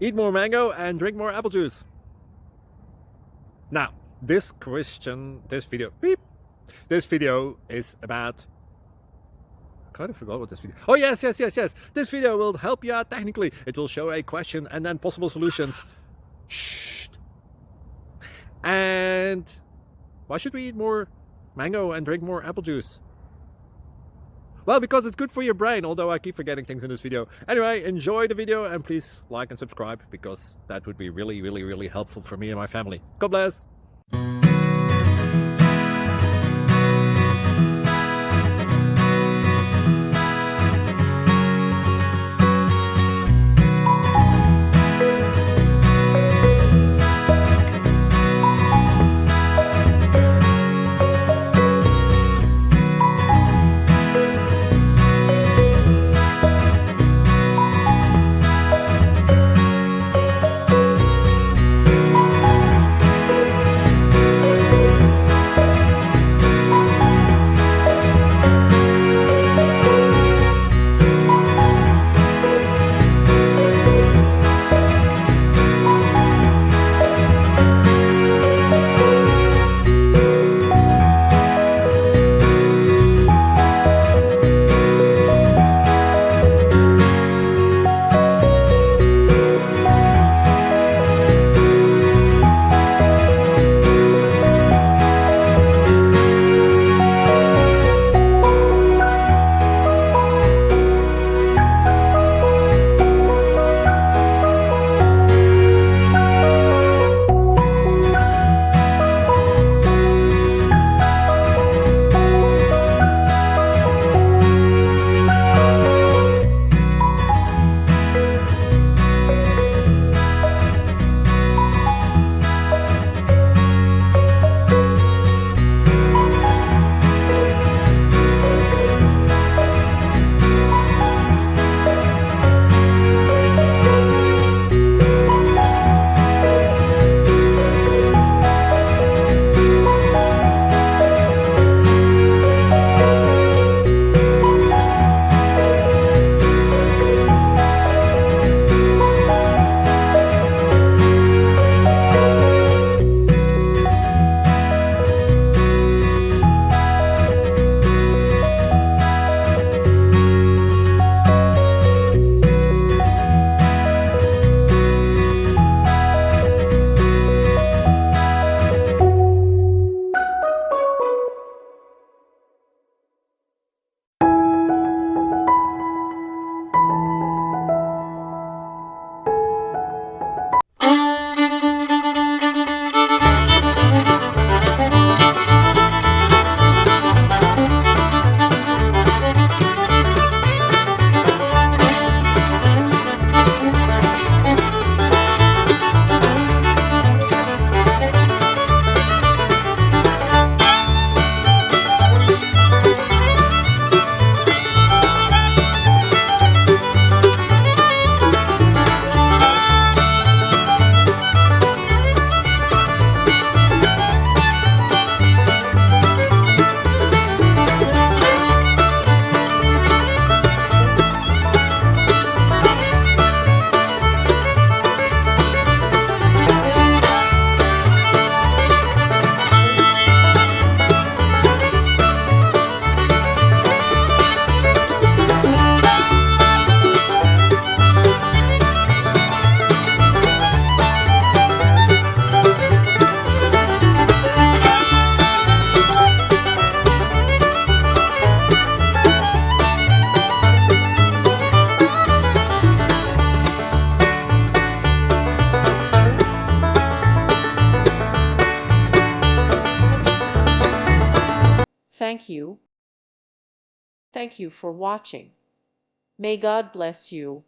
Eat more mango and drink more apple juice. Now, this video is about... I kind of forgot what this video... Oh, yes. This video will help you out technically. It will show a question and then possible solutions. Shh. And why should we eat more mango and drink more apple juice? Well, because it's good for your brain, although I keep forgetting things in this video. Anyway, enjoy the video and please like and subscribe, because that would be really helpful for me and my family. God bless! Thank you. Thank you for watching. May God bless you.